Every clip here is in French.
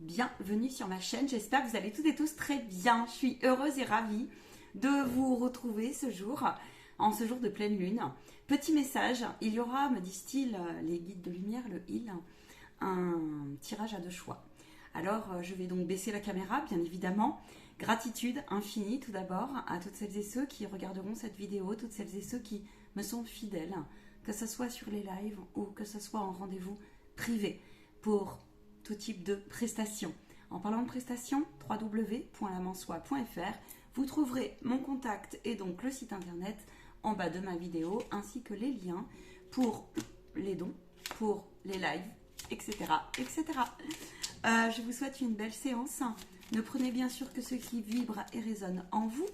bienvenue sur ma chaîne. J'espère que vous allez toutes et tous très bien. Je suis heureuse et ravie de vous retrouver ce jour, en ce jour de pleine lune. Petit message, il y aura, me disent-ils, les guides de lumière, le heal, un tirage à deux choix. Alors, je vais donc baisser la caméra, bien évidemment. Gratitude infinie tout d'abord à toutes celles et ceux qui regarderont cette vidéo, toutes celles et ceux qui me sont fidèles, que ce soit sur les lives ou que ce soit en rendez-vous privé pour tout type de prestations. En parlant de prestations, www.lamansoie.fr, vous trouverez mon contact et donc le site internet en bas de ma vidéo, ainsi que les liens pour les dons, pour les lives, etc. etc. Je vous souhaite une belle séance. Ne prenez bien sûr que ce qui vibre et résonne en vous.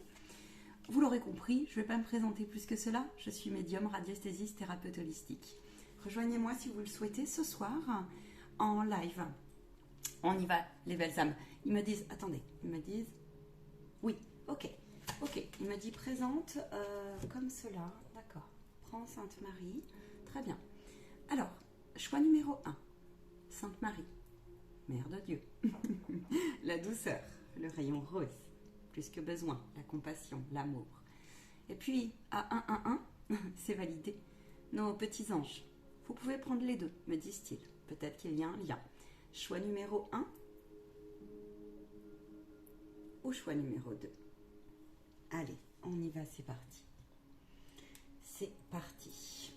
Vous l'aurez compris, je ne vais pas me présenter plus que cela. Je suis médium, radiesthésiste, thérapeute holistique. Rejoignez-moi si vous le souhaitez ce soir en live. On y va, les belles âmes. Ils me disent, attendez, ils me disent, oui, ok. Il me dit présente comme cela, d'accord. Prends Sainte Marie, très bien. Alors, choix numéro 1, Sainte Marie, Mère de Dieu. La douceur, le rayon rose, plus que besoin, la compassion, l'amour. Et puis, à 1, c'est validé, nos petits anges. Vous pouvez prendre les deux, me disent-ils. Peut-être qu'il y a un lien. Choix numéro 1 ou choix numéro 2. Allez, on y va, c'est parti. C'est parti.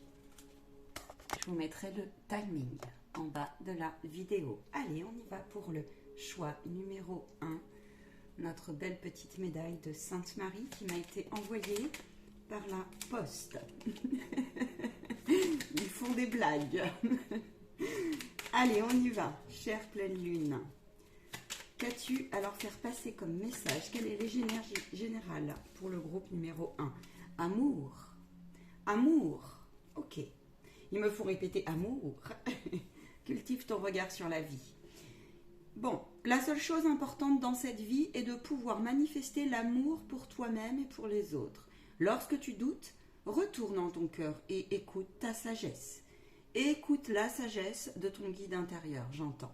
Je vous mettrai le timing en bas de la vidéo. Allez, on y va pour le choix numéro 1. Notre belle petite médaille de Sainte Marie qui m'a été envoyée par la poste. Ils font des blagues. Allez, on y va, chère pleine lune. Qu'as-tu à leur faire passer comme message? Quelle est l'énergie générale pour le groupe numéro 1? Amour. Amour. Ok. Il me faut répéter amour. Cultive ton regard sur la vie. Bon, la seule chose importante dans cette vie est de pouvoir manifester l'amour pour toi-même et pour les autres. Lorsque tu doutes, retourne en ton cœur et écoute ta sagesse. Écoute la sagesse de ton guide intérieur, j'entends.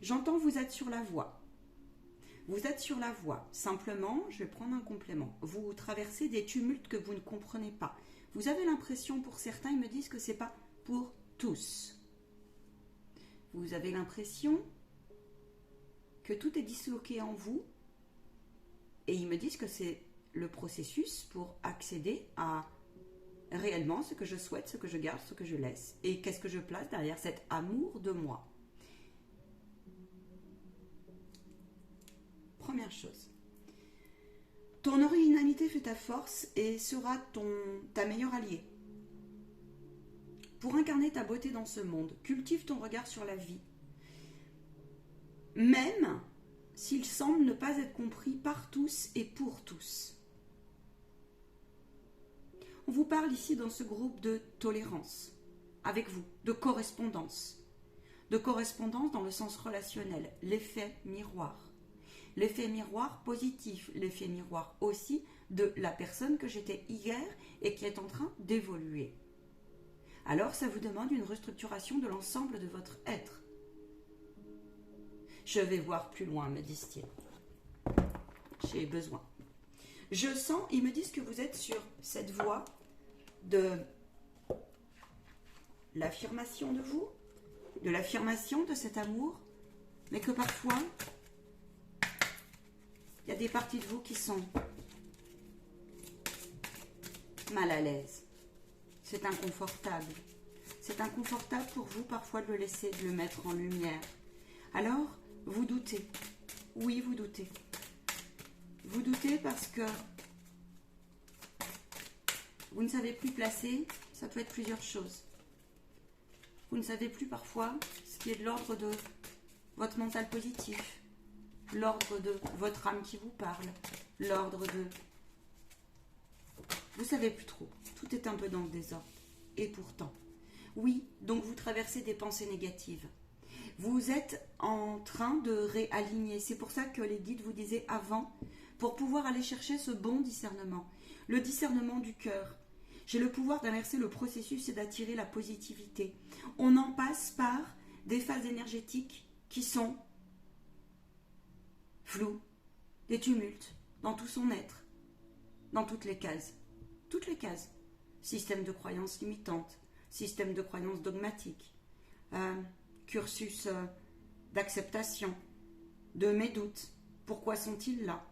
J'entends, vous êtes sur la voie. Vous êtes sur la voie. Simplement, je vais prendre un complément. Vous traversez des tumultes que vous ne comprenez pas. Vous avez l'impression, pour certains, ils me disent que ce n'est pas pour tous. Vous avez l'impression que tout est disloqué en vous. Et ils me disent que c'est le processus pour accéder à réellement ce que je souhaite, ce que je garde, ce que je laisse. Et qu'est-ce que je place derrière cet amour de moi? Première chose, ton originalité fait ta force et sera ta meilleure alliée. Pour incarner ta beauté dans ce monde, cultive ton regard sur la vie. Même s'il semble ne pas être compris par tous et pour tous. On vous parle ici dans ce groupe de tolérance, avec vous, de correspondance. De correspondance dans le sens relationnel, l'effet miroir. L'effet miroir positif, l'effet miroir aussi de la personne que j'étais hier et qui est en train d'évoluer. Alors ça vous demande une restructuration de l'ensemble de votre être. Je vais voir plus loin, me disent-ils. J'ai besoin. Je sens, ils me disent que vous êtes sur cette voie de l'affirmation de vous, de l'affirmation de cet amour, mais que parfois, il y a des parties de vous qui sont mal à l'aise. C'est inconfortable. C'est inconfortable pour vous parfois de le laisser, de le mettre en lumière. Alors, vous doutez. Oui, vous doutez. Vous doutez parce que vous ne savez plus placer, ça peut être plusieurs choses. Vous ne savez plus parfois ce qui est de l'ordre de votre mental positif, l'ordre de votre âme qui vous parle, l'ordre de... Vous ne savez plus trop. Tout est un peu dans le désordre. Et pourtant, oui, donc vous traversez des pensées négatives. Vous êtes en train de réaligner. C'est pour ça que les guides vous disaient avant, pour pouvoir aller chercher ce bon discernement, le discernement du cœur. J'ai le pouvoir d'inverser le processus et d'attirer la positivité. On en passe par des phases énergétiques qui sont floues, des tumultes dans tout son être, dans toutes les cases. Toutes les cases. Système de croyances limitantes, système de croyances dogmatiques, cursus d'acceptation, de mes doutes, pourquoi sont-ils là,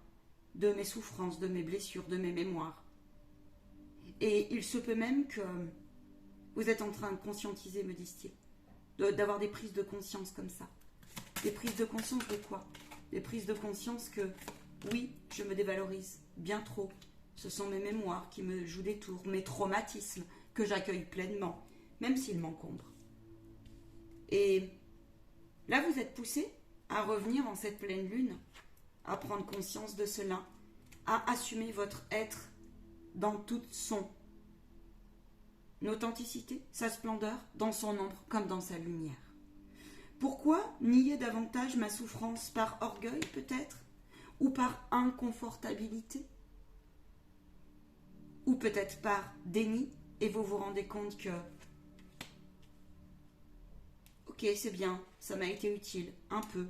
de mes souffrances, de mes blessures, de mes mémoires. Et il se peut même que vous êtes en train de conscientiser, me disent-ils, d'avoir des prises de conscience comme ça. Des prises de conscience de quoi? Des prises de conscience que, oui, je me dévalorise bien trop. Ce sont mes mémoires qui me jouent des tours, mes traumatismes que j'accueille pleinement, même s'ils m'encombrent. Et là, vous êtes poussé à revenir en cette pleine lune, à prendre conscience de cela, à assumer votre être dans toute son authenticité, sa splendeur, dans son ombre comme dans sa lumière. Pourquoi nier davantage ma souffrance? Par orgueil peut-être? Ou par inconfortabilité? Ou peut-être par déni, et vous vous rendez compte que ok, c'est bien, ça m'a été utile, un peu,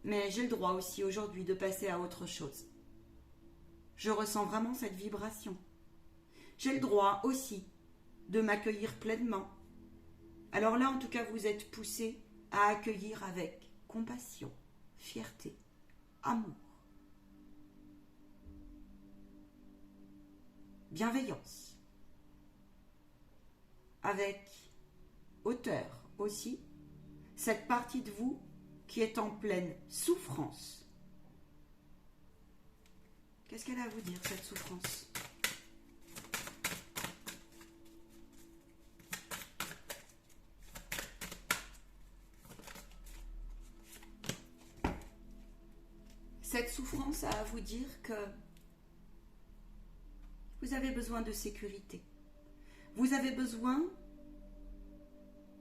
mais j'ai le droit aussi aujourd'hui de passer à autre chose. Je ressens vraiment cette vibration. J'ai le droit aussi de m'accueillir pleinement. Alors là, en tout cas, vous êtes poussé à accueillir avec compassion, fierté, amour, bienveillance, avec hauteur aussi, cette partie de vous qui est en pleine souffrance. Qu'est-ce qu'elle a à vous dire, cette souffrance? Cette souffrance a à vous dire que vous avez besoin de sécurité. Vous avez besoin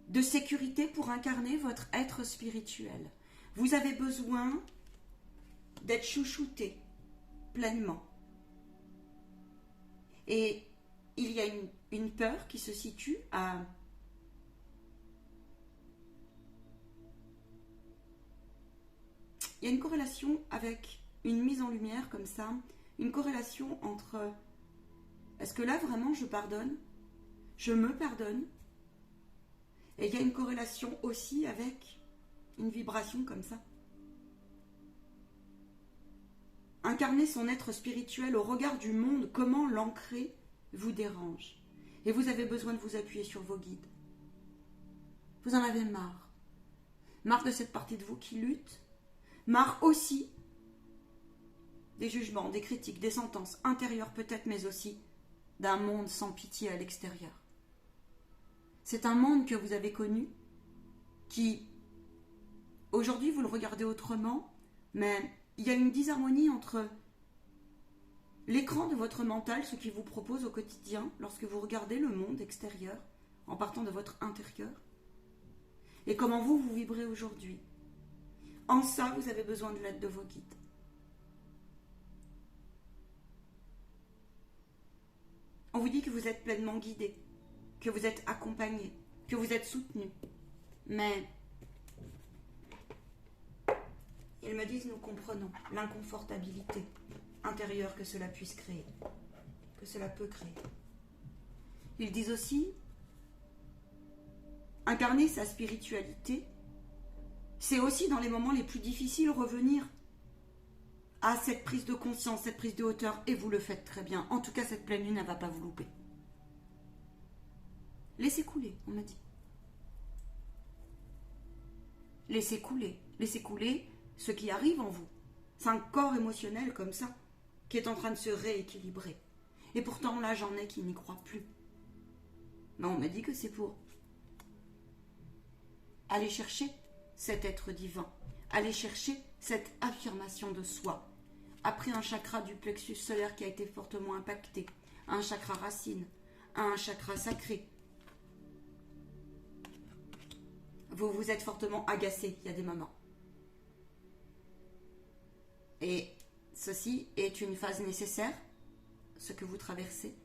de sécurité pour incarner votre être spirituel. Vous avez besoin d'être chouchouté pleinement. Et il y a une peur qui se situe à il y a une corrélation avec une mise en lumière comme ça, une corrélation entre est-ce que là vraiment je pardonne, je me pardonne, et il y a une corrélation aussi avec une vibration comme ça. Incarner son être spirituel au regard du monde, comment l'ancrer vous dérange. Et vous avez besoin de vous appuyer sur vos guides. Vous en avez marre. Marre de cette partie de vous qui lutte. Marre aussi des jugements, des critiques, des sentences intérieures peut-être, mais aussi d'un monde sans pitié à l'extérieur. C'est un monde que vous avez connu, qui, aujourd'hui, vous le regardez autrement, mais il y a une disharmonie entre l'écran de votre mental, ce qu'il vous propose au quotidien, lorsque vous regardez le monde extérieur, en partant de votre intérieur, et comment vous vibrez aujourd'hui. En ça, vous avez besoin de l'aide de vos guides. On vous dit que vous êtes pleinement guidé, que vous êtes accompagné, que vous êtes soutenu. Mais ils me disent, nous comprenons l'inconfortabilité intérieure que cela puisse créer, que cela peut créer. Ils disent aussi, incarner sa spiritualité, c'est aussi dans les moments les plus difficiles revenir à cette prise de conscience, cette prise de hauteur, et vous le faites très bien. En tout cas, cette pleine lune, elle ne va pas vous louper. Laissez couler, on m'a dit. Laissez couler ce qui arrive en vous. C'est un corps émotionnel comme ça, qui est en train de se rééquilibrer. Et pourtant, là, j'en ai qui n'y croient plus. Mais on m'a dit que c'est pour aller chercher cet être divin, aller chercher cette affirmation de soi. Après un chakra du plexus solaire qui a été fortement impacté, un chakra racine, un chakra sacré, vous vous êtes fortement agacé, il y a des moments. Et ceci est une phase nécessaire, ce que vous traversez,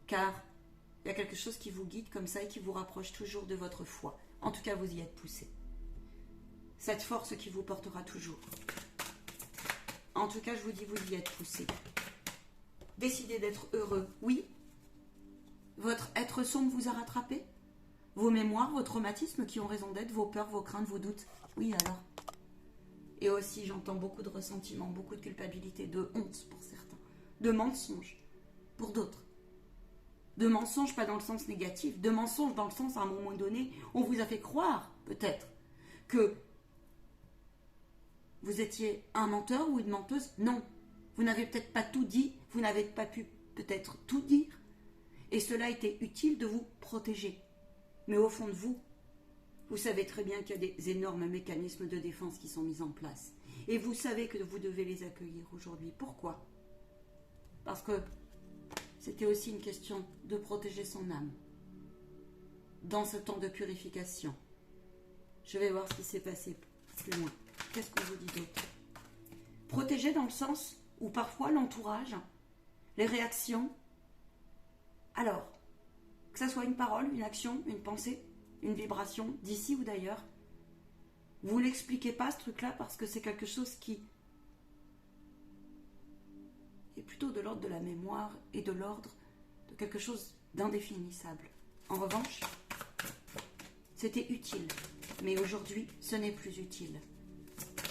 car il y a quelque chose qui vous guide comme ça et qui vous rapproche toujours de votre foi. En tout cas, vous y êtes poussé. cette force qui vous portera toujours. En tout cas, je vous dis, vous y êtes poussé. Décidez d'être heureux, oui. Votre être sombre vous a rattrapé. Vos mémoires, vos traumatismes qui ont raison d'être, vos peurs, vos craintes, vos doutes. Oui, alors. Et aussi, j'entends beaucoup de ressentiments, beaucoup de culpabilité, de honte pour certains, de mensonges pour d'autres. De mensonges pas dans le sens négatif, de mensonges dans le sens à un moment donné, on vous a fait croire, peut-être, que vous étiez un menteur ou une menteuse. Non, vous n'avez peut-être pas tout dit, vous n'avez pas pu peut-être tout dire. Et cela était utile de vous protéger. Mais au fond de vous, vous savez très bien qu'il y a des énormes mécanismes de défense qui sont mis en place. Et vous savez que vous devez les accueillir aujourd'hui. Pourquoi ? Parce que c'était aussi une question de protéger son âme. Dans ce temps de purification. Je vais voir ce qui s'est passé plus loin. Qu'est-ce qu'on vous dit d'autre ? Protéger dans le sens où parfois l'entourage, les réactions. Alors, que ça soit une parole, une action, une pensée, une vibration, d'ici ou d'ailleurs, vous ne l'expliquez pas ce truc-là parce que c'est quelque chose qui est plutôt de l'ordre de la mémoire et de l'ordre de quelque chose d'indéfinissable. En revanche, c'était utile, mais aujourd'hui, ce n'est plus utile.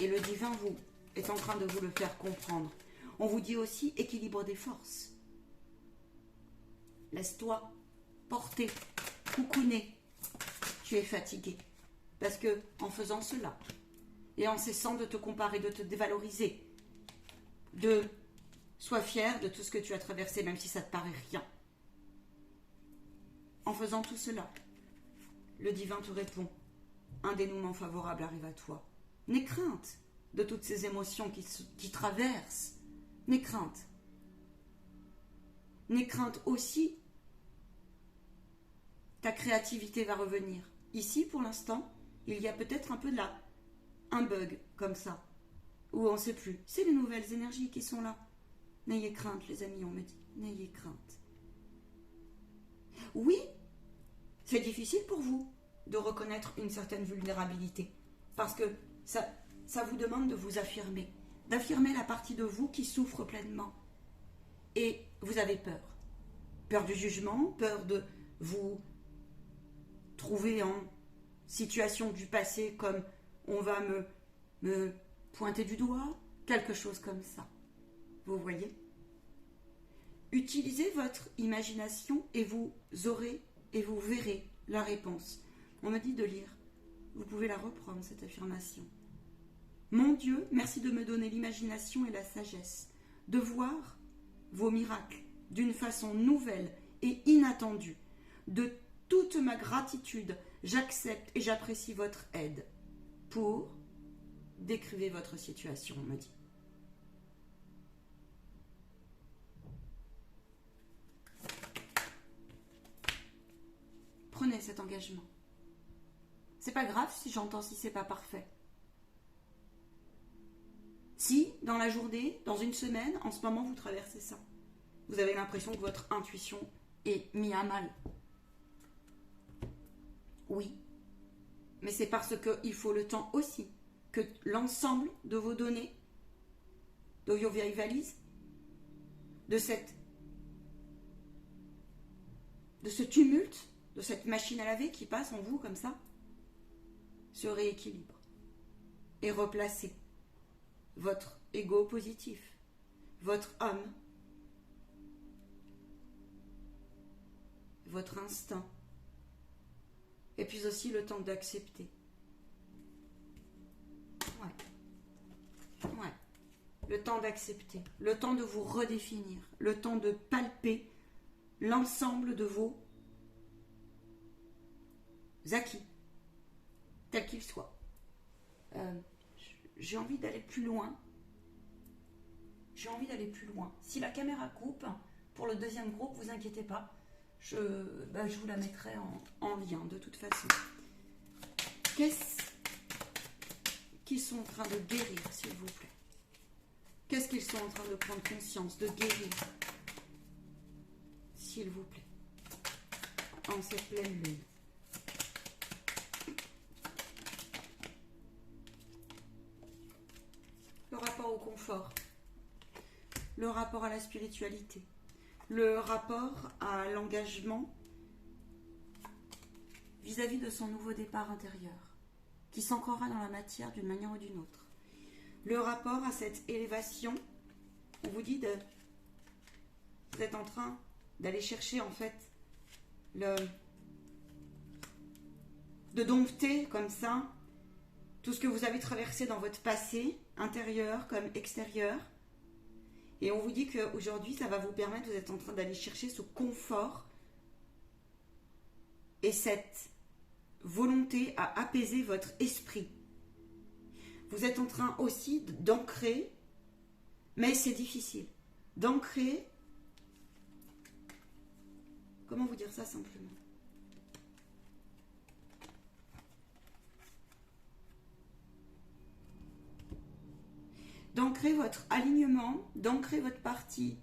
Et le divin vous est en train de vous le faire comprendre. On vous dit aussi équilibre des forces. Laisse-toi porter, coucouner. Tu es fatigué. Parce que en faisant cela, et en cessant de te comparer, de te dévaloriser, sois fier de tout ce que tu as traversé, même si ça te paraît rien. En faisant tout cela, le divin te répond. Un dénouement favorable arrive à toi. N'aie crainte de toutes ces émotions qui traversent. N'aie crainte. N'aie crainte aussi. Ta créativité va revenir. Ici, pour l'instant, il y a peut-être un peu un bug comme ça, où on ne sait plus. C'est les nouvelles énergies qui sont là. N'ayez crainte, les amis, on me dit. N'ayez crainte. Oui, c'est difficile pour vous de reconnaître une certaine vulnérabilité, parce que ça vous demande de vous affirmer, d'affirmer la partie de vous qui souffre pleinement. Et vous avez peur. Peur du jugement, peur de vous trouver en situation du passé comme on va me pointer du doigt, quelque chose comme ça. Vous voyez ? Utilisez votre imagination et vous aurez et vous verrez la réponse. On me dit de lire. Vous pouvez la reprendre, cette affirmation. Mon Dieu, merci de me donner l'imagination et la sagesse de voir vos miracles d'une façon nouvelle et inattendue. De toute ma gratitude, j'accepte et j'apprécie votre aide pour décrire votre situation, on me dit. Prenez cet engagement. C'est pas grave si j'entends si c'est pas parfait. Si, dans la journée, dans une semaine, en ce moment, vous traversez ça. Vous avez l'impression que votre intuition est mise à mal. Oui. Mais c'est parce qu'il faut le temps aussi que l'ensemble de vos données, de vos vieilles valises, de ce tumulte, de cette machine à laver qui passe en vous comme ça, se rééquilibre et replacer votre ego positif, votre âme, votre instinct, et puis aussi le temps d'accepter. Ouais. Le temps d'accepter, le temps de vous redéfinir, le temps de palper l'ensemble de vos acquis, tels qu'ils soient. J'ai envie d'aller plus loin. Si la caméra coupe, pour le deuxième groupe, vous inquiétez pas. Je vous la mettrai en lien de toute façon. Qu'est-ce qu'ils sont en train de guérir, s'il vous plaît? Qu'est-ce qu'ils sont en train de prendre conscience, de guérir, s'il vous plaît, en cette pleine lune? rapport au confort, le rapport à la spiritualité, le rapport à l'engagement vis-à-vis de son nouveau départ intérieur, qui s'ancrera dans la matière d'une manière ou d'une autre. Le rapport à cette élévation, on vous dit vous êtes en train d'aller chercher en fait de dompter comme ça tout ce que vous avez traversé dans votre passé, intérieur comme extérieur. Et on vous dit qu'aujourd'hui, ça va vous permettre, vous êtes en train d'aller chercher ce confort et cette volonté à apaiser votre esprit. Vous êtes en train aussi d'ancrer, mais c'est difficile, d'ancrer, comment vous dire ça simplement ? D'ancrer votre alignement, d'ancrer votre partie,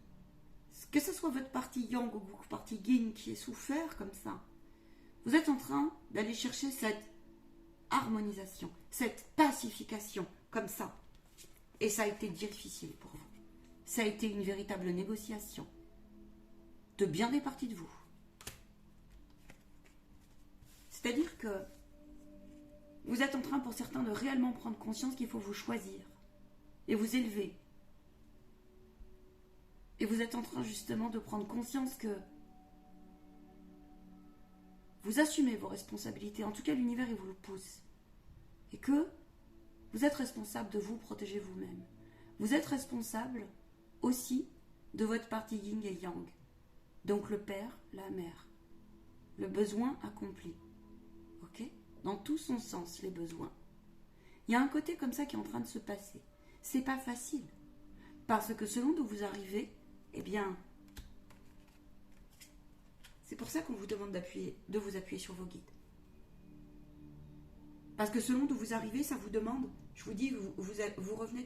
que ce soit votre partie yang ou votre partie yin qui est souffert comme ça. Vous êtes en train d'aller chercher cette harmonisation, cette pacification comme ça. Et ça a été difficile pour vous. Ça a été une véritable négociation de bien des parties de vous. C'est-à-dire que vous êtes en train pour certains de réellement prendre conscience qu'il faut vous choisir et vous élever. Et vous êtes en train justement de prendre conscience que vous assumez vos responsabilités, en tout cas l'univers il vous le pousse. Et que vous êtes responsable de vous protéger vous-même. Vous êtes responsable aussi de votre partie yin et yang. Donc le père, la mère. Le besoin accompli. Ok ? Dans tout son sens, les besoins. Il y a un côté comme ça qui est en train de se passer. C'est pas facile. Parce que selon d'où vous arrivez, eh bien, c'est pour ça qu'on vous demande de vous appuyer sur vos guides. Parce que selon d'où vous arrivez, ça vous demande, je vous dis, vous revenez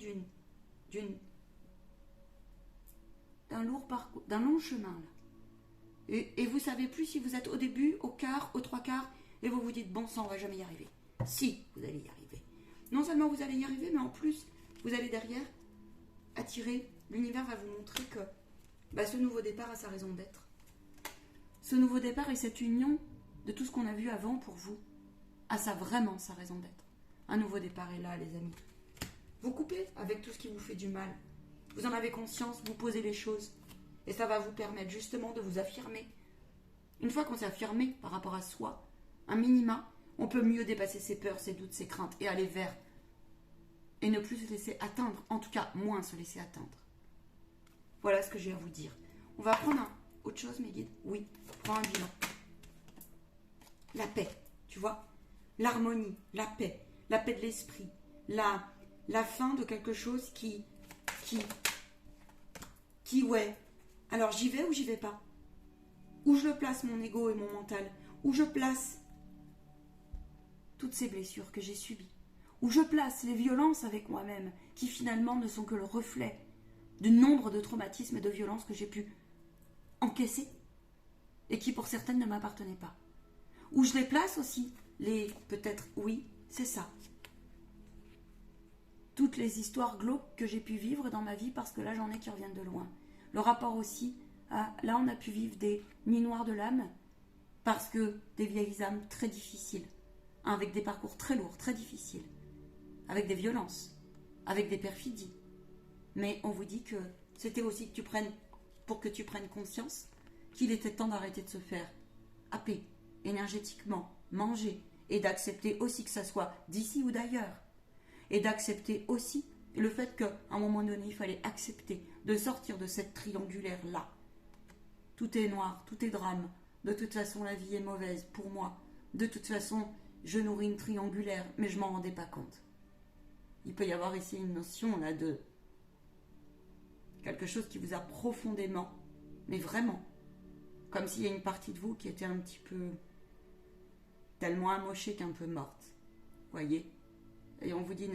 d'un lourd parcours, d'un long chemin. Là. Et vous savez plus si vous êtes au début, au quart, aux trois quarts, et vous vous dites, bon sang, on va jamais y arriver. Si, vous allez y arriver. Non seulement vous allez y arriver, mais en plus, vous allez derrière attirer, l'univers va vous montrer que ce nouveau départ a sa raison d'être. Ce nouveau départ et cette union de tout ce qu'on a vu avant pour vous a vraiment sa raison d'être. Un nouveau départ est là, les amis. Vous coupez avec tout ce qui vous fait du mal. Vous en avez conscience, vous posez les choses. Et ça va vous permettre justement de vous affirmer. Une fois qu'on s'est affirmé par rapport à soi, un minima, on peut mieux dépasser ses peurs, ses doutes, ses craintes et aller vers. Et ne plus se laisser atteindre, en tout cas moins se laisser atteindre. Voilà ce que j'ai à vous dire. On va prendre autre chose, mes guides. Oui, prends un bilan. La paix, tu vois. L'harmonie, la paix de l'esprit, la fin de quelque chose qui, ouais. Alors j'y vais ou j'y vais pas? Où je place mon ego et mon mental? Où je place toutes ces blessures que j'ai subies? Où je place les violences avec moi-même, qui finalement ne sont que le reflet du nombre de traumatismes et de violences que j'ai pu encaisser et qui pour certaines ne m'appartenaient pas. Où je les place aussi, peut-être, oui, c'est ça. Toutes les histoires glauques que j'ai pu vivre dans ma vie, parce que là j'en ai qui reviennent de loin. Le rapport aussi à, là on a pu vivre des nuits noires de l'âme, parce que des vieilles âmes très difficiles, avec des parcours très lourds, très difficiles, avec des violences, avec des perfidies. Mais on vous dit que c'était aussi pour que tu prennes conscience qu'il était temps d'arrêter de se faire happer énergétiquement, manger, et d'accepter aussi que ça soit d'ici ou d'ailleurs. Et d'accepter aussi le fait qu'à un moment donné, il fallait accepter de sortir de cette triangulaire-là. Tout est noir, tout est drame. De toute façon, la vie est mauvaise pour moi. De toute façon, je nourris une triangulaire, mais je m'en rendais pas compte. Il peut y avoir ici une notion là de quelque chose qui vous a profondément, mais vraiment, comme s'il y a une partie de vous qui était un petit peu tellement amochée qu'un peu morte. Voyez? Et on vous dit,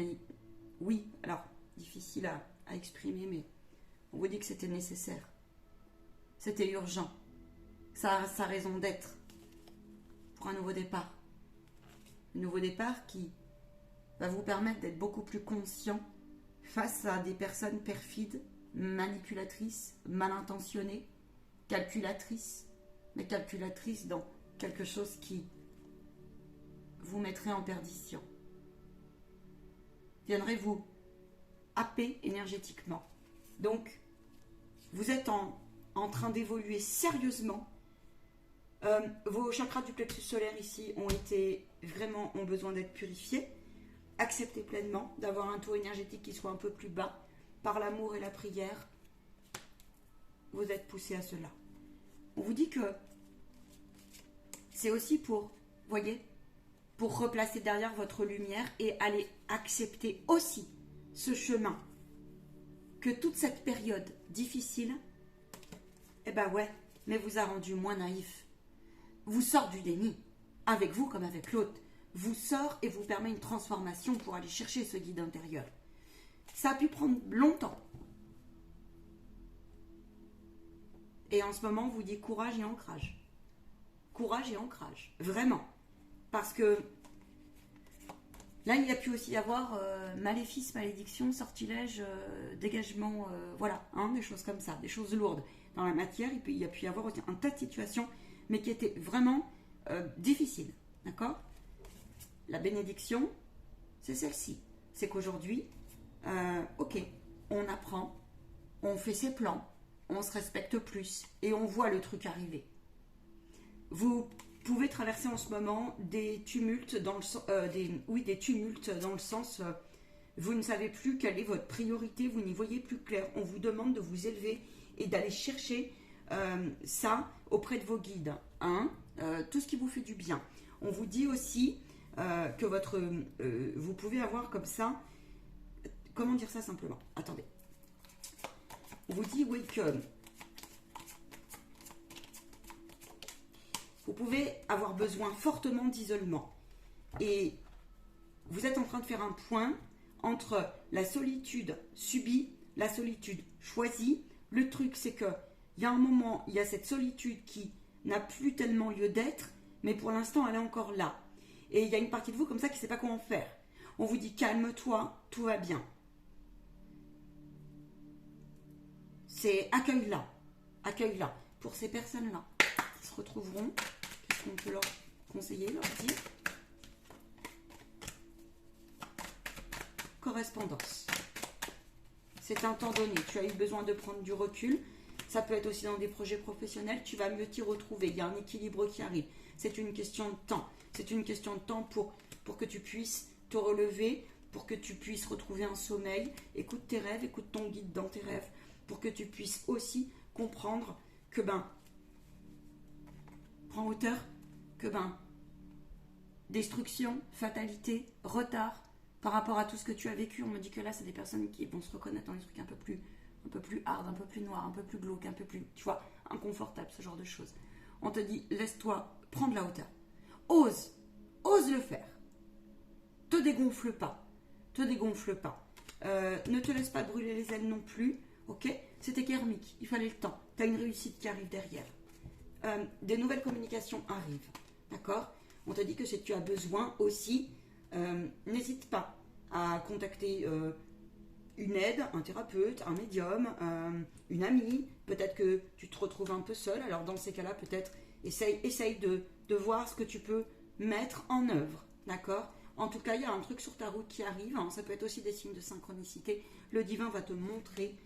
oui, alors, difficile à exprimer, mais on vous dit que c'était nécessaire. C'était urgent. Ça a sa raison d'être pour un nouveau départ. Un nouveau départ qui va vous permettre d'être beaucoup plus conscient face à des personnes perfides, manipulatrices, mal intentionnées, calculatrices, mais calculatrices dans quelque chose qui vous mettrait en perdition. Viendrait vous happer énergétiquement. Donc, vous êtes en train d'évoluer sérieusement. Vos chakras du plexus solaire ici ont besoin d'être purifiés. Acceptez pleinement d'avoir un taux énergétique qui soit un peu plus bas. Par l'amour et la prière, vous êtes poussé à cela. On vous dit que c'est aussi pour, voyez, pour replacer derrière votre lumière et aller accepter aussi ce chemin. Que toute cette période difficile, eh ben ouais, mais vous a rendu moins naïf. Vous sort du déni, avec vous comme avec l'autre. Vous sort et vous permet une transformation pour aller chercher ce guide intérieur. Ça a pu prendre longtemps. Et en ce moment, on vous dit courage et ancrage. Courage et ancrage, vraiment. Parce que là, il y a pu aussi y avoir maléfice, malédiction, sortilège, dégagement, voilà, hein, des choses comme ça, des choses lourdes. Dans la matière, il y a pu y avoir aussi un tas de situations, mais qui étaient vraiment difficiles, d'accord? La bénédiction, c'est celle-ci. C'est qu'aujourd'hui, ok, on apprend, on fait ses plans, on se respecte plus et on voit le truc arriver. Vous pouvez traverser en ce moment des tumultes dans le sens, vous ne savez plus quelle est votre priorité, vous n'y voyez plus clair. On vous demande de vous élever et d'aller chercher ça auprès de vos guides, hein, tout ce qui vous fait du bien. On vous dit aussi que vous pouvez avoir comme ça, comment dire ça simplement? Attendez. On vous dit, oui, que vous pouvez avoir besoin fortement d'isolement. Et vous êtes en train de faire un point entre la solitude subie, la solitude choisie. Le truc, c'est que il y a un moment, il y a cette solitude qui n'a plus tellement lieu d'être, mais pour l'instant, elle est encore là. Et il y a une partie de vous comme ça qui ne sait pas comment faire. On vous dit, calme-toi, tout va bien. C'est accueil-la. Accueil-la. Pour ces personnes-là qui se retrouveront, qu'est-ce qu'on peut leur conseiller, leur dire? Correspondance. C'est un temps donné. Tu as eu besoin de prendre du recul. Ça peut être aussi dans des projets professionnels. Tu vas mieux t'y retrouver. Il y a un équilibre qui arrive. C'est une question de temps. C'est une question de temps pour que tu puisses te relever, pour que tu puisses retrouver un sommeil. Écoute tes rêves, écoute ton guide dans tes rêves, pour que tu puisses aussi comprendre que prends hauteur, que destruction, fatalité, retard, par rapport à tout ce que tu as vécu. On me dit que là, c'est des personnes qui vont se reconnaître dans des trucs un peu plus hard, un peu plus noir, un peu plus glauque, un peu plus, tu vois, inconfortable, ce genre de choses. On te dit, laisse-toi prendre la hauteur. Ose le faire. Te dégonfle pas. Ne te laisse pas brûler les ailes non plus, ok? C'était karmique, il fallait le temps. Tu as une réussite qui arrive derrière. Des nouvelles communications arrivent, d'accord? On te dit que si tu as besoin aussi, n'hésite pas à contacter une aide, un thérapeute, un médium, une amie. Peut-être que tu te retrouves un peu seul. Alors dans ces cas-là, peut-être essaye de voir ce que tu peux mettre en œuvre, d'accord? En tout cas, il y a un truc sur ta route qui arrive, hein. Ça peut être aussi des signes de synchronicité. Le divin va te montrer,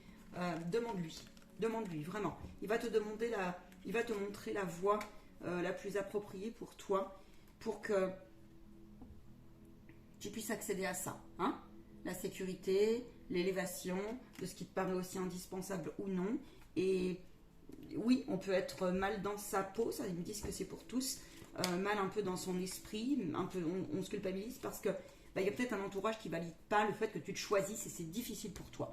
demande-lui, vraiment. Il va te montrer la voie la plus appropriée pour toi, pour que tu puisses accéder à ça, hein? La sécurité, l'élévation, de ce qui te paraît aussi indispensable ou non. Et oui, on peut être mal dans sa peau, ça ils me disent que c'est pour tous, mal un peu dans son esprit, un peu on se culpabilise parce que il y a peut-être un entourage qui valide pas le fait que tu te choisisses et c'est difficile pour toi.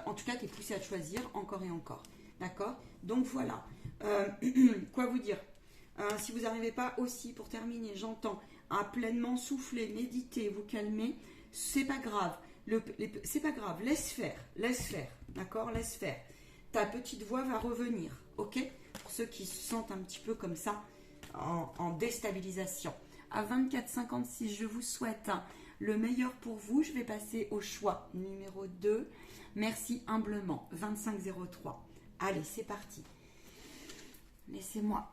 En tout cas, tu es poussé à te choisir encore et encore. D'accord? Donc voilà. Quoi vous dire? Si vous n'arrivez pas aussi, pour terminer, j'entends, à pleinement souffler, méditer, vous calmer, c'est pas grave. C'est pas grave, laisse faire, d'accord? Laisse faire. Ta petite voix va revenir, ok? Pour ceux qui se sentent un petit peu comme ça, en déstabilisation. À 24,56, je vous souhaite le meilleur pour vous. Je vais passer au choix numéro 2. Merci humblement, 2503. Allez, c'est parti. Laissez-moi